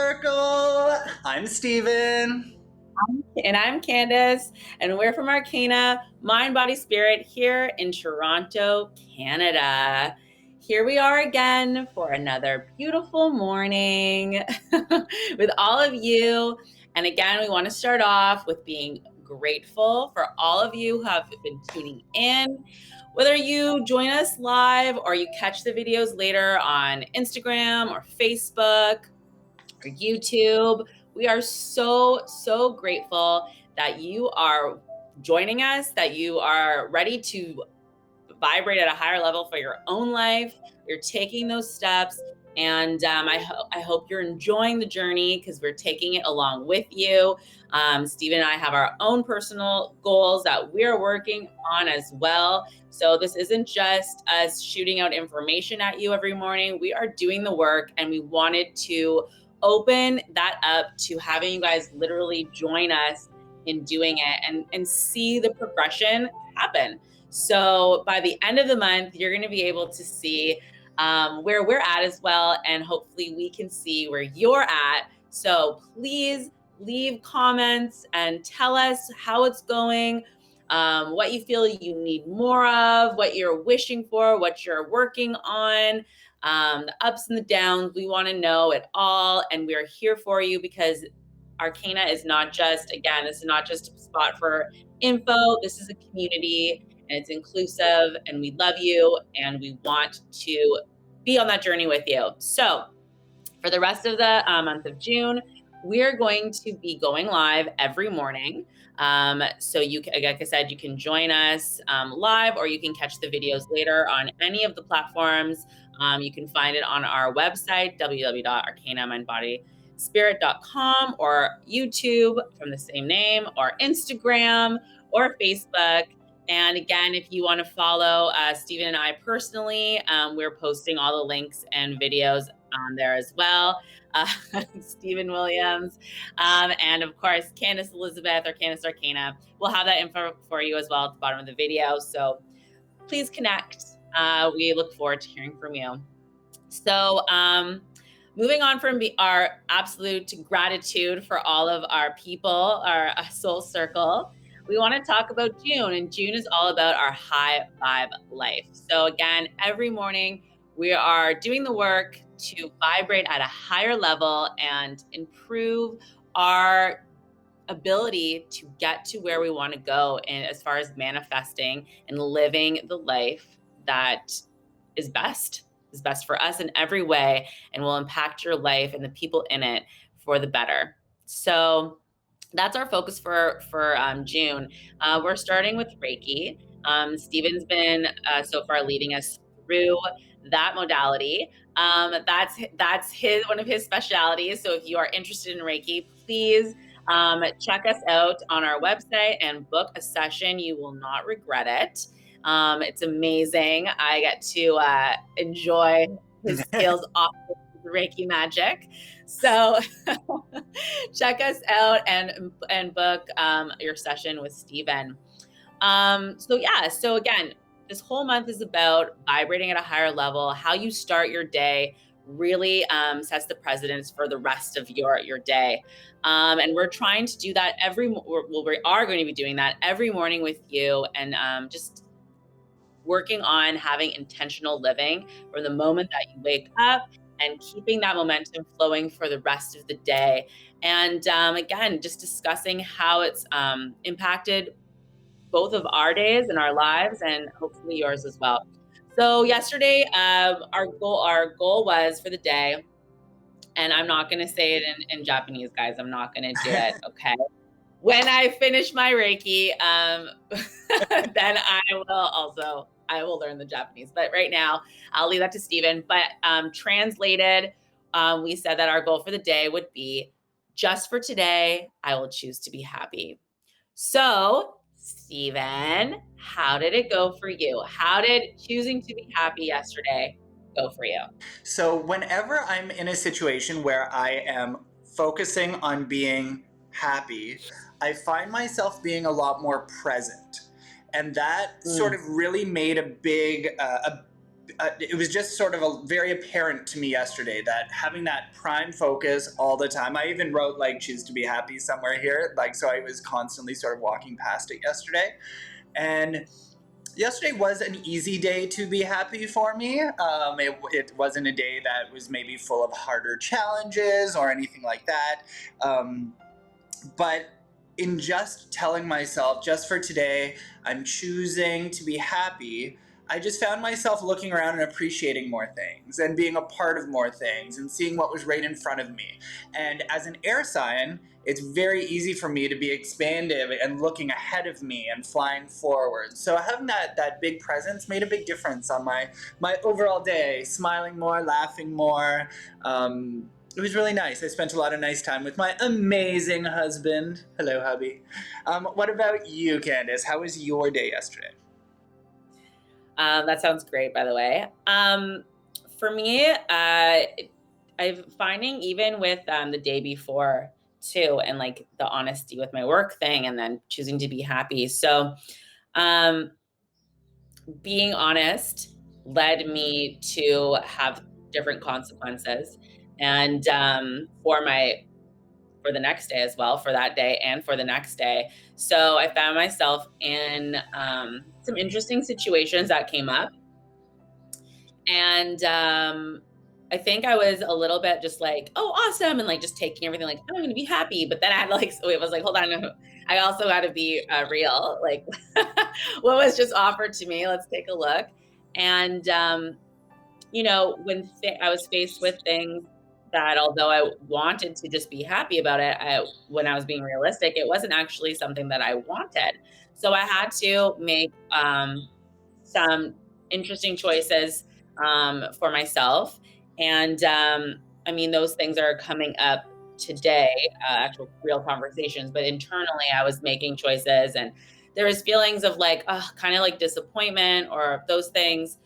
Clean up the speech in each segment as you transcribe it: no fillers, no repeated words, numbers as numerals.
SoulCircle. I'm Steven. And I'm Candice, and we're from Arcana, Mind, Body, Spirit here in Toronto, Canada. Here we are again for another beautiful morning with all of you. And again, we want to start off with being grateful for all of you who have been tuning in. Whether you join us live or you catch the videos later on Instagram or Facebook or YouTube, we are so grateful that you are joining us, that you are ready to vibrate at a higher level for your own life. You're taking those steps. And I hope you're enjoying the journey because we're taking it along with you. Steve and I have our own personal goals that we're working on as well. So this isn't just us shooting out information at you every morning. We are doing the work, and we wanted to open that up to having you guys literally join us in doing it and see the progression happen. So by the end of the month, you're going to be able to see where we're at as well. And hopefully we can see where you're at. So please leave comments and tell us how it's going, what you feel you need more of, what you're wishing for, what you're working on, the ups and the downs. We want to know it all. And we are here for you because Arcana is not just, again, this is not just a spot for info. This is a community, and it's inclusive, and we love you, and we want to be on that journey with you. So for the rest of the month of June, we're going to be going live every morning. So you, like I said, you can join us live, or you can catch the videos later on any of the platforms. You can find it on our website, www.arcanamindbodyspirit.com, or YouTube from the same name, or Instagram, or Facebook. And again, if you want to follow Steven and I personally, we're posting all the links and videos on there as well. Stephen Williams, and of course, Candice Elizabeth or Candice Arcana. We'll have that info for you as well at the bottom of the video. So please connect. We look forward to hearing from you. So moving on from our absolute gratitude for all of our people, our SoulCircle, we want to talk about June, and June is all about our high vibe life. So again, every morning we are doing the work to vibrate at a higher level and improve our ability to get to where we want to go, and as far as manifesting and living the life that is best for us in every way, and will impact your life and the people in it for the better. So that's our focus for June. We're starting with Reiki. Steven's been so far leading us through that modality. That's one of his specialities. So if you are interested in Reiki, please check us out on our website and book a session. You will not regret it. It's amazing. I get to enjoy his skills off of Reiki magic. So check us out and book your session with Steven. So again, this whole month is about vibrating at a higher level. How you start your day really sets the precedence for the rest of your day. And we're trying to do that we are going to be doing that every morning with you, and just working on having intentional living from the moment that you wake up, and keeping that momentum flowing for the rest of the day. And again, just discussing how it's impacted both of our days and our lives, and hopefully yours as well. So yesterday, our goal was for the day, and I'm not going to say it in Japanese, guys. I'm not going to do it. Okay. When I finish my Reiki, then I will learn the Japanese. But right now, I'll leave that to Steven. But translated, we said that our goal for the day would be, just for today, I will choose to be happy. So, Steven, how did it go for you? How did choosing to be happy yesterday go for you? So whenever I'm in a situation where I am focusing on being happy, I find myself being a lot more present. And that sort of really made a it was just sort of very apparent to me yesterday that having that prime focus all the time, I even wrote like choose to be happy somewhere here. Like, so I was constantly sort of walking past it yesterday. And yesterday was an easy day to be happy for me. It wasn't a day that was maybe full of harder challenges or anything like that. But in just telling myself, just for today, I'm choosing to be happy, I just found myself looking around and appreciating more things and being a part of more things and seeing what was right in front of me. And as an air sign, it's very easy for me to be expansive and looking ahead of me and flying forward. So having that big presence made a big difference on my overall day, smiling more, laughing more. It was really nice. I spent a lot of nice time with my amazing husband. Hello, hubby. What about you, Candice? How was your day yesterday? That sounds great, by the way. For me, I'm finding even with the day before too, and like the honesty with my work thing, and then choosing to be happy. So, um, being honest led me to have different consequences, and for the next day as well, for that day and for the next day. So I found myself in some interesting situations that came up. And I think I was a little bit just like, oh, awesome. And like just taking everything like, I'm going to be happy. But then I had like, so it was like, hold on. No. I also had to be real. Like, what was just offered to me? Let's take a look. And, when I was faced with things that although I wanted to just be happy about it, when I was being realistic, it wasn't actually something that I wanted. So I had to make some interesting choices for myself. And I mean, those things are coming up today, actual real conversations, but internally I was making choices and there was feelings of like, kind of like disappointment or those things.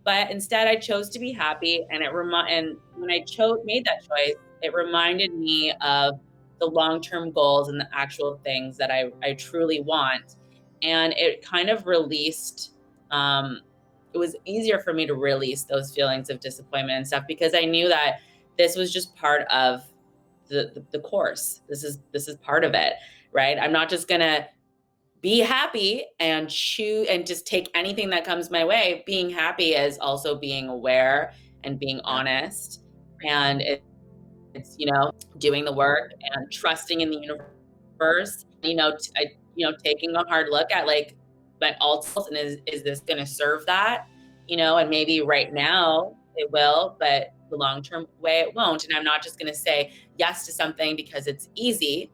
But instead I chose to be happy. And and when I made that choice, it reminded me of the long-term goals and the actual things that I truly want. And it kind of released, it was easier for me to release those feelings of disappointment and stuff because I knew that this was just part of the course. This is part of it, right? I'm not just gonna be happy and choose and just take anything that comes my way. Being happy is also being aware and being honest, and it's doing the work and trusting in the universe. Taking a hard look at like my ultimates and is this going to serve that? And maybe right now it will, but the long term way it won't. And I'm not just going to say yes to something because it's easy.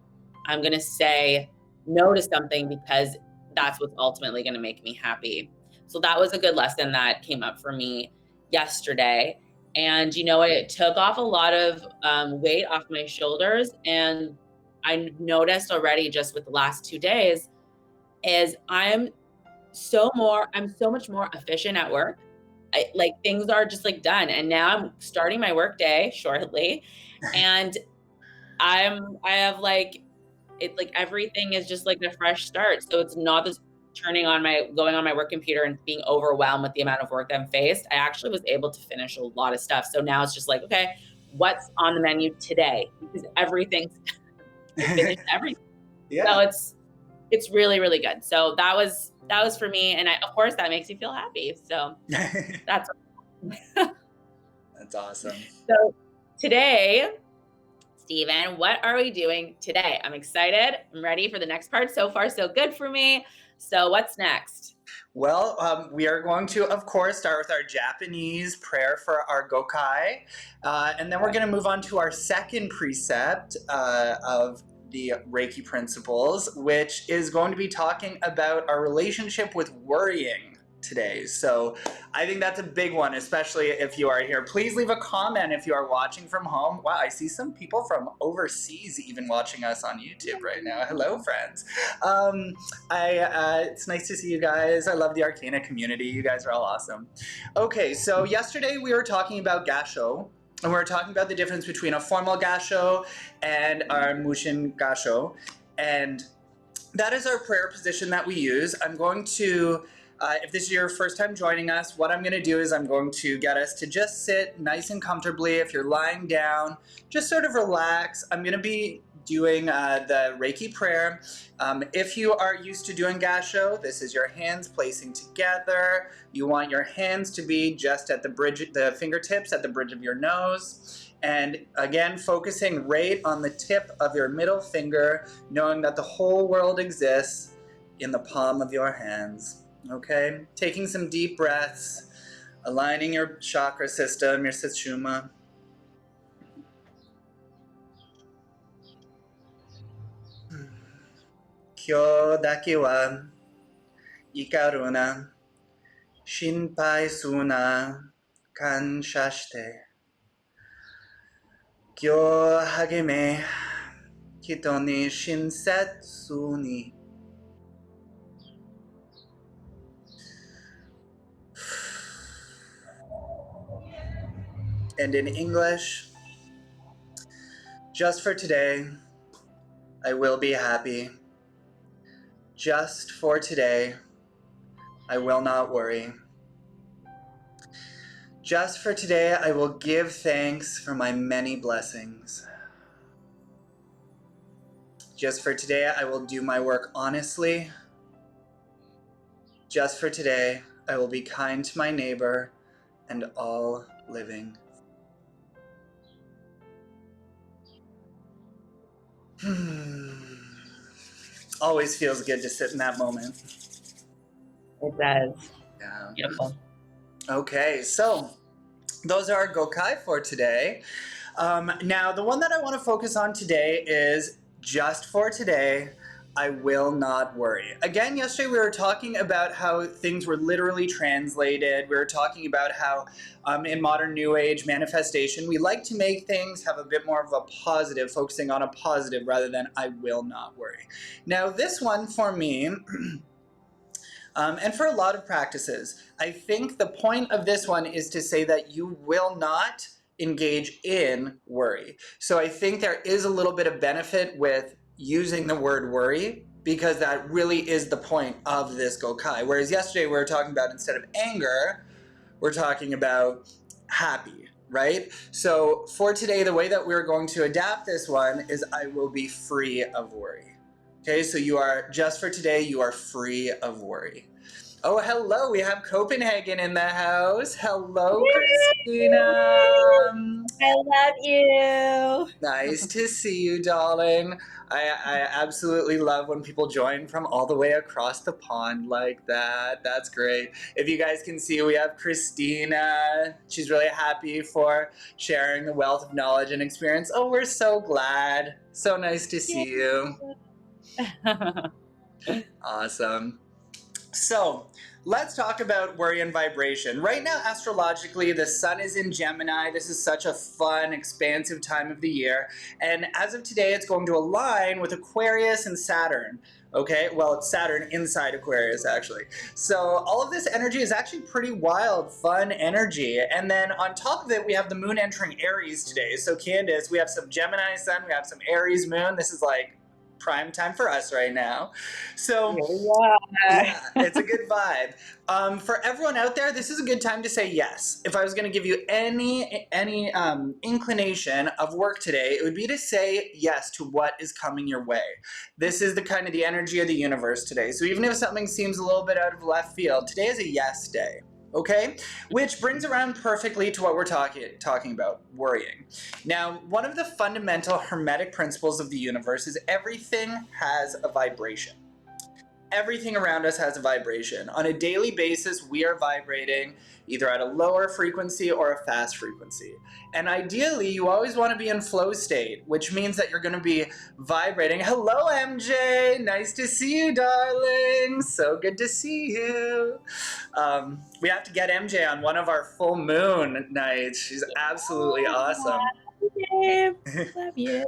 I'm going to say no to something because that's what's ultimately going to make me happy. So that was a good lesson that came up for me yesterday. And it took off a lot of weight off my shoulders. And I noticed already just with the last 2 days is I'm so much more efficient at work. Like things are just like done. And now I'm starting my work day shortly. And I have like, it's like everything is just like a fresh start. So it's not this going on my work computer and being overwhelmed with the amount of work that I'm faced. I actually was able to finish a lot of stuff. So now it's just like, okay, what's on the menu today? Because everything's finished everything. Yeah. So it's really, really good. So that was for me. And of course that makes me feel happy. So that's That's awesome. So today, Stephen, what are we doing today? I'm excited. I'm ready for the next part. So far, so good for me. So what's next? Well, we are going to, of course, start with our Japanese prayer for our gokai. And then we're going to move on to our second precept of the Reiki principles, which is going to be talking about our relationship with worrying today. So I think that's a big one, especially if you are here. Please leave a comment if you are watching from home. Wow, I see some people from overseas even watching us on YouTube right now. Hello, friends. It's nice to see you guys. I love the Arcana community. You guys are all awesome. Okay, so yesterday we were talking about gasho, and we were talking about the difference between a formal gasho and our mushin gasho, and that is our prayer position that we use. I'm going to If this is your first time joining us, what I'm going to do is I'm going to get us to just sit nice and comfortably. If you're lying down, just sort of relax. I'm going to be doing the Reiki prayer. If you are used to doing Gasho, this is your hands placing together. You want your hands to be just at the bridge, the fingertips at the bridge of your nose. And again, focusing right on the tip of your middle finger, knowing that the whole world exists in the palm of your hands. Okay? Taking some deep breaths, aligning your chakra system, your Sushumna. Kyo dake wa ikaruna shinpai suna kanshashite. Kyo hageme hito ni shinsetsu ni. And in English, just for today, I will be happy. Just for today, I will not worry. Just for today, I will give thanks for my many blessings. Just for today, I will do my work honestly. Just for today, I will be kind to my neighbor and all living. Always feels good to sit in that moment. It does. Yeah. Beautiful. Okay, so those are our gokai for today. Now, the one that I want to focus on today is just for today, I will not worry. Again, yesterday we were talking about how things were literally translated. We were talking about how in modern New Age manifestation, we like to make things have a bit more of a positive, focusing on a positive rather than I will not worry. Now, this one for me, and for a lot of practices, I think the point of this one is to say that you will not engage in worry. So I think there is a little bit of benefit with using the word worry, because that really is the point of this gokai. Whereas yesterday we were talking about, instead of anger, we're talking about happy, right? So for today, the way that we're going to adapt this one is I will be free of worry. Okay, so you are, just for today, you are free of worry. Oh, hello, we have Copenhagen in the house. Hello, Christina. I love you. Nice to see you, darling. I absolutely love when people join from all the way across the pond like that. That's great. If you guys can see, we have Christina. She's really happy for sharing the wealth of knowledge and experience. Oh, we're so glad. So nice to see you. Awesome. So let's talk about worry and vibration. Right now, astrologically, the sun is in Gemini. This is such a fun, expansive time of the year. And as of today, it's going to align with Aquarius and Saturn. Okay, well, it's Saturn inside Aquarius, actually. So all of this energy is actually pretty wild, fun energy. And then on top of it, we have the moon entering Aries today. So Candice, we have some Gemini sun, we have some Aries moon. This is like prime time for us right now. So yeah, it's a good vibe. For everyone out there, this is a good time to say yes. If I was going to give you any inclination of work today, it would be to say yes to what is coming your way. This is the kind of the energy of the universe today. So even if something seems a little bit out of left field, today is a yes day. Okay, which brings around perfectly to what we're talking about, worrying. Now, one of the fundamental hermetic principles of the universe is everything has a vibration. Everything around us has a vibration. On a daily basis, we are vibrating either at a lower frequency or a fast frequency. And ideally, you always want to be in flow state, which means that you're going to be vibrating. Hello, MJ. Nice to see you, darling. So good to see you. We have to get MJ on one of our full moon nights. She's absolutely awesome. Love you.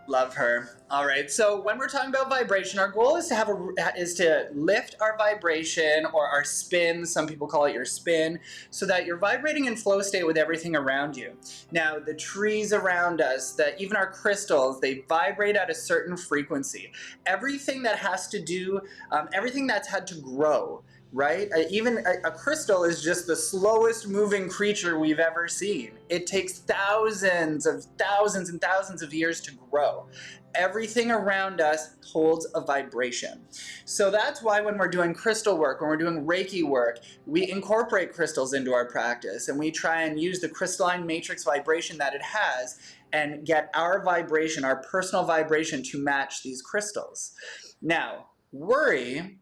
Love her. All right. So when we're talking about vibration, our goal is to lift our vibration, or our spin. Some people call it your spin, so that you're vibrating in flow state with everything around you. Now, the trees around us, even our crystals, they vibrate at a certain frequency. Everything that has to do, everything that's had to grow right? Even a crystal is just the slowest moving creature we've ever seen. It takes thousands and thousands of years to grow. Everything around us holds a vibration. So that's why when we're doing crystal work, when we're doing Reiki work, we incorporate crystals into our practice, and we try and use the crystalline matrix vibration that it has and get our vibration, our personal vibration, to match these crystals. Now, worry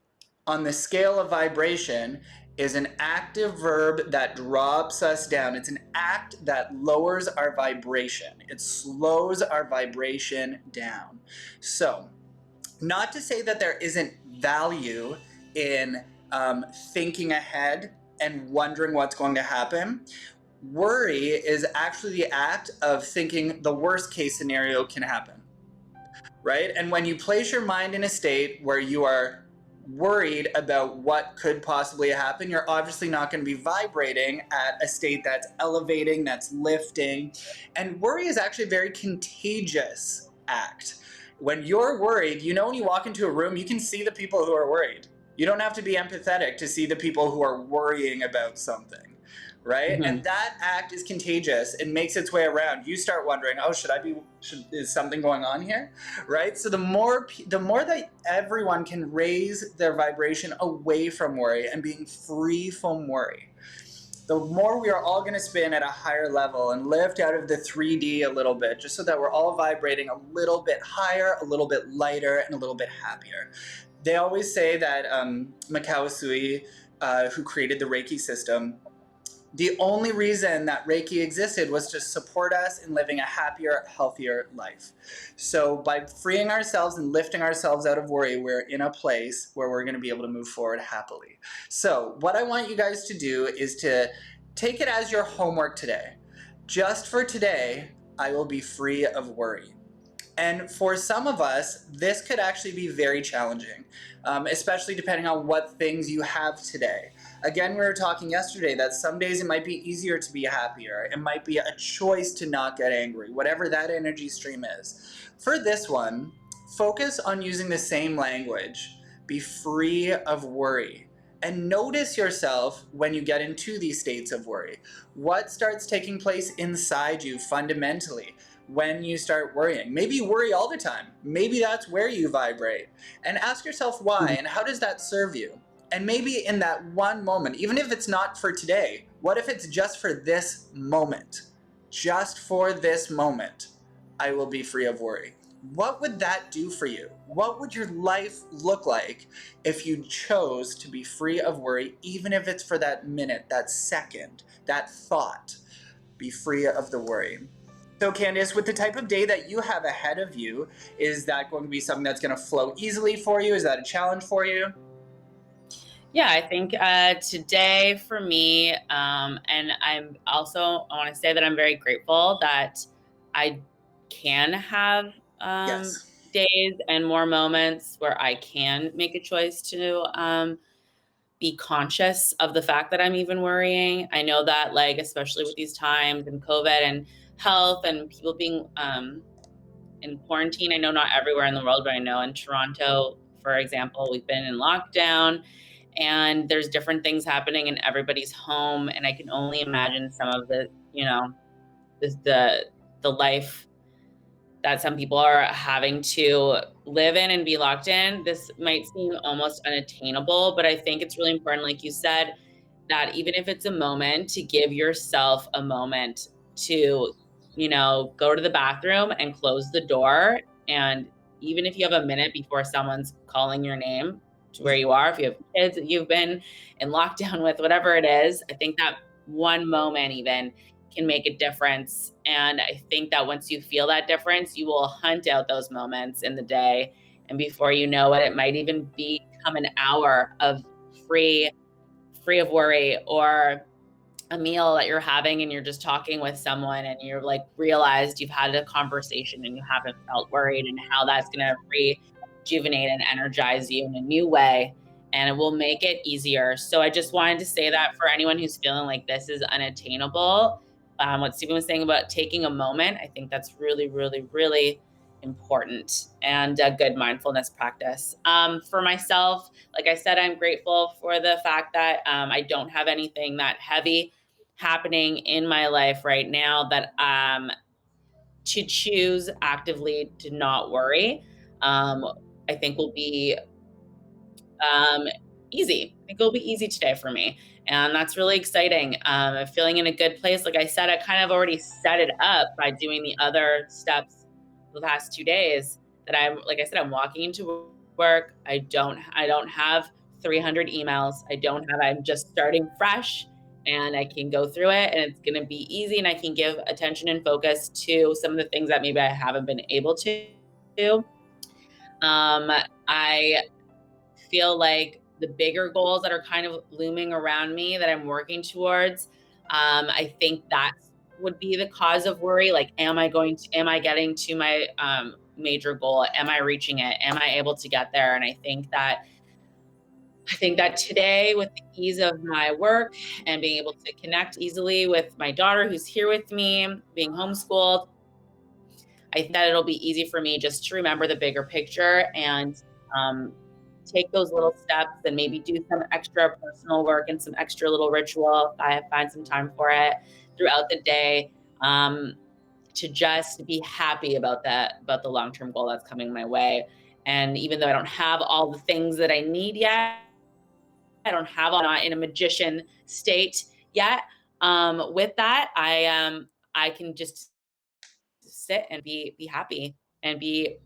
on the scale of vibration is an active verb that drops us down. It's an act that lowers our vibration. It slows our vibration down. So, not to say that there isn't value in thinking ahead and wondering what's going to happen. Worry is actually the act of thinking the worst case scenario can happen, right? And when you place your mind in a state where you are worried about what could possibly happen, you're obviously not going to be vibrating at a state that's elevating, that's lifting. And worry is actually a very contagious act. When you're worried, you know, when you walk into a room, you can see the people who are worried. You don't have to be empathetic to see the people who are worrying about something, right? Mm-hmm. And that act is contagious. It makes its way around. You start wondering, oh, is something going on here, right? So the more that everyone can raise their vibration away from worry and being free from worry, the more we are all going to spin at a higher level and lift out of the 3D a little bit, just so that we're all vibrating a little bit higher, a little bit lighter, and a little bit happier. They always say that Mikao Usui, who created the Reiki system, the only reason that Reiki existed was to support us in living a happier, healthier life. So by freeing ourselves and lifting ourselves out of worry, we're in a place where we're going to be able to move forward happily. So what I want you guys to do is to take it as your homework today. Just for today, I will be free of worry. And for some of us, this could actually be very challenging, especially depending on what things you have today. Again, we were talking yesterday that some days it might be easier to be happier. It might be a choice to not get angry, whatever that energy stream is. For this one, focus on using the same language. Be free of worry. And notice yourself when you get into these states of worry. What starts taking place inside you fundamentally when you start worrying? Maybe you worry all the time. Maybe that's where you vibrate. And ask yourself why, and how does that serve you? And maybe in that one moment, even if it's not for today, what if it's just for this moment? Just for this moment, I will be free of worry. What would that do for you? What would your life look like if you chose to be free of worry, even if it's for that minute, that second, that thought? Be free of the worry. So Candice, with the type of day that you have ahead of you, is that going to be something that's going to flow easily for you? Is that a challenge for you? Yeah, I think today for me, and I want to say that I'm very grateful that I can have Yes. days and more moments where I can make a choice to be conscious of the fact that I'm even worrying. I know that, like, especially with these times and COVID and health and people being in quarantine, I know not everywhere in the world, but I know in Toronto, for example, we've been in lockdown. And there's different things happening in everybody's home. And I can only imagine some of the, the life that some people are having to live in and be locked in. This might seem almost unattainable, but I think it's really important, like you said, that even if it's a moment, to give yourself a moment to, go to the bathroom and close the door. And even if you have a minute before someone's calling your name to where you are, if you have kids that you've been in lockdown with, whatever it is, I think that one moment even can make a difference. And I think that once you feel that difference, you will hunt out those moments in the day. And before you know it, it might even become an hour of free of worry, or a meal that you're having and you're just talking with someone and you're like realized you've had a conversation and you haven't felt worried, and how that's going to rejuvenate and energize you in a new way, and it will make it easier. So I just wanted to say that for anyone who's feeling like this is unattainable, what Stephen was saying about taking a moment, I think that's really, really, really important, and a good mindfulness practice. For myself, like I said, I'm grateful for the fact that I don't have anything that heavy happening in my life right now, that to choose actively to not worry, I think will be um, easy. I think it'll be easy today for me. And that's really exciting. I'm feeling in a good place. Like I said, I kind of already set it up by doing the other steps the past 2 days, that like I said, I'm walking into work. I don't have 300 emails. I'm just starting fresh, and I can go through it, and it's going to be easy, and I can give attention and focus to some of the things that maybe I haven't been able to do. I feel like the bigger goals that are kind of looming around me that I'm working towards, I think that would be the cause of worry. Like, am I getting to my major goal? Am I reaching it? Am I able to get there? And I think that today, with the ease of my work and being able to connect easily with my daughter who's here with me, being homeschooled, I think that it'll be easy for me just to remember the bigger picture, and um, take those little steps, and maybe do some extra personal work and some extra little ritual if I find some time for it throughout the day, um, to just be happy about the long-term goal that's coming my way. And even though I don't have all the things that I need yet, I don't have all, not in a magician state yet. With that, I can just sit and be happy, and be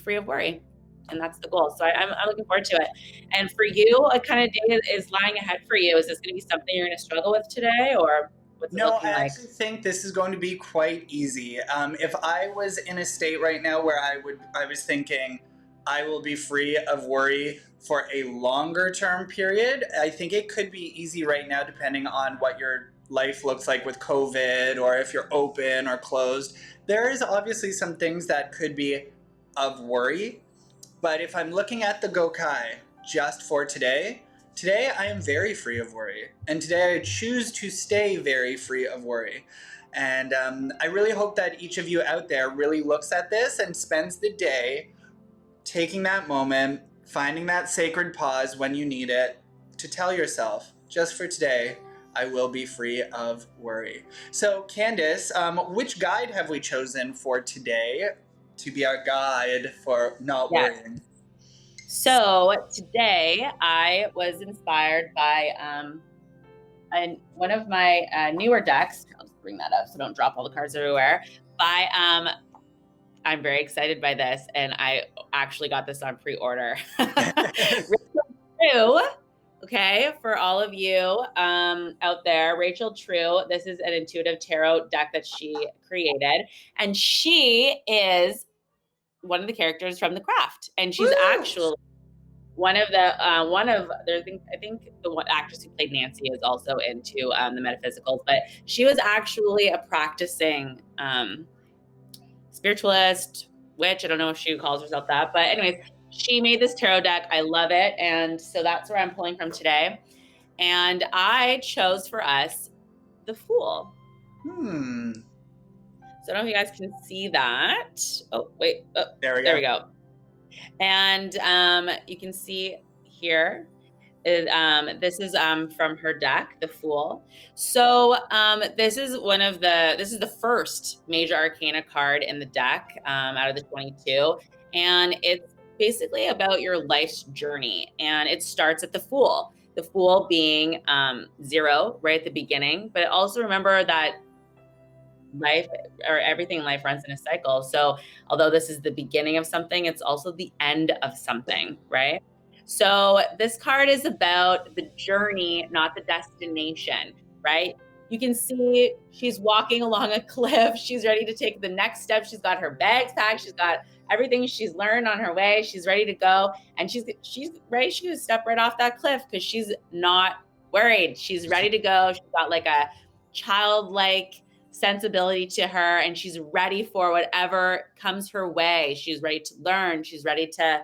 free of worry, and that's the goal. So I'm looking forward to it. And for you, what kind of day is lying ahead for you? Is this going to be something you're going to struggle with today, or what's it No, looking I like? actually think this is going to be quite easy. If I was in a state right now where I was thinking I will be free of worry for a longer term period, I think it could be easy right now, depending on what your life looks like with COVID, or if you're open or closed. There is obviously some things that could be of worry, but if I'm looking at the gokai just for today, today I am very free of worry. And today I choose to stay very free of worry. And I really hope that each of you out there really looks at this and spends the day taking that moment, finding that sacred pause when you need it, to tell yourself, just for today, I will be free of worry. So, Candice, which guide have we chosen for today to be our guide for not Yes. worrying? So today I was inspired by one of my newer decks. I'll just bring that up so don't drop all the cards everywhere. By I'm very excited by this, and I actually got this on pre-order. Rachel True, okay, for all of you out there, Rachel True. This is an intuitive tarot deck that she created, and she is one of the characters from The Craft, and she's Woo! actually I think the one actress who played Nancy is also into the metaphysicals, but she was actually a practicing spiritualist, witch. I don't know if she calls herself that, but anyways, she made this tarot deck. I love it, and so that's where I'm pulling from today. And I chose for us the Fool. So I don't know if you guys can see that. Oh, wait. Oh, There we there go. we go. And you can see here, this is from her deck, the Fool. So this is the first major arcana card in the deck out of the 22, and it's basically about your life's journey, and it starts at the Fool. The Fool being 0 right at the beginning, but also remember that life, or everything in life, runs in a cycle. So although this is the beginning of something, it's also the end of something, right? So this card is about the journey, not the destination, right? You can see she's walking along a cliff. She's ready to take the next step. She's got her bags packed. She's got everything she's learned on her way. She's ready to go, and she's ready. She's gonna step right off that cliff because she's not worried. She's ready to go. She's got like a childlike sensibility to her, and she's ready for whatever comes her way. She's ready to learn. She's ready to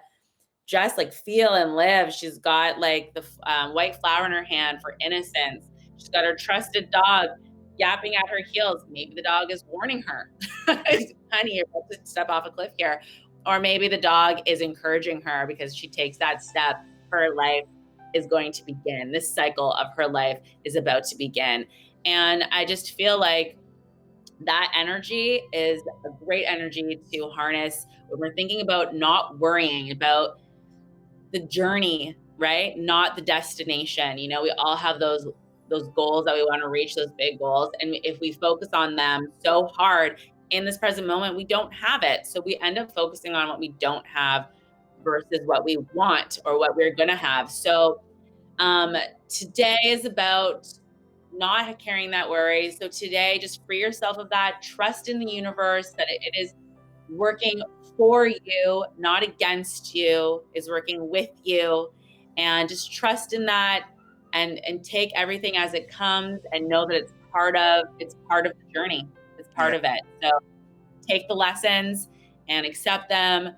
just like feel and live. She's got like the white flower in her hand for innocence. She's got her trusted dog yapping at her heels. Maybe the dog is warning her, honey, you're about to step off a cliff here. Or maybe the dog is encouraging her because she takes that step, her life is going to begin. This cycle of her life is about to begin. And I just feel like that energy is a great energy to harness when we're thinking about not worrying about the journey, right? Not the destination. You know, we all have those goals that we want to reach, those big goals. And if we focus on them so hard in this present moment, we don't have it. So we end up focusing on what we don't have versus what we want or what we're going to have. So today is about not carrying that worry. So today, just free yourself of that. Trust in the universe that it is working for you, not against you, is working with you. And just trust in that and take everything as it comes and know that it's part of the journey. It's part Yeah. of it. So take the lessons and accept them.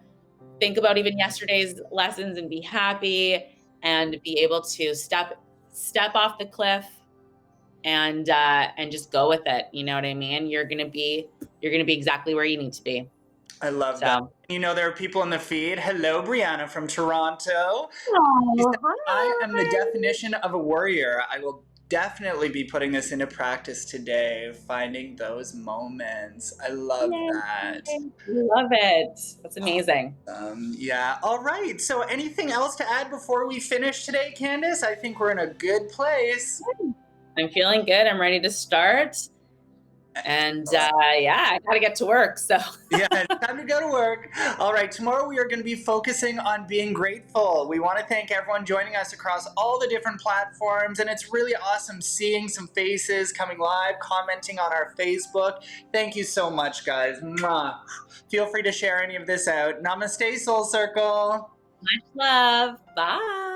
Think about even yesterday's lessons and be happy and be able to step off the cliff and just go with it. You know what I mean? You're gonna be exactly where you need to be. I love that. So You know, there are people in the feed. Hello, Brianna from Toronto. She oh, said, I am the definition of a warrior. I will definitely be putting this into practice today, finding those moments. I love that. love it. That's amazing. Yeah. All right. So, anything else to add before we finish today, Candice? I think we're in a good place. I'm feeling good. I'm ready to start. And yeah, I gotta get to work. So Yeah, it's time to go to work. All right, tomorrow we are going to be focusing on being grateful. We want to thank everyone joining us across all the different platforms, and it's really awesome seeing some faces coming live, commenting on our Facebook. Thank you so much, guys. Mwah. Feel free to share any of this out. Namaste, Soul Circle. much love. Bye.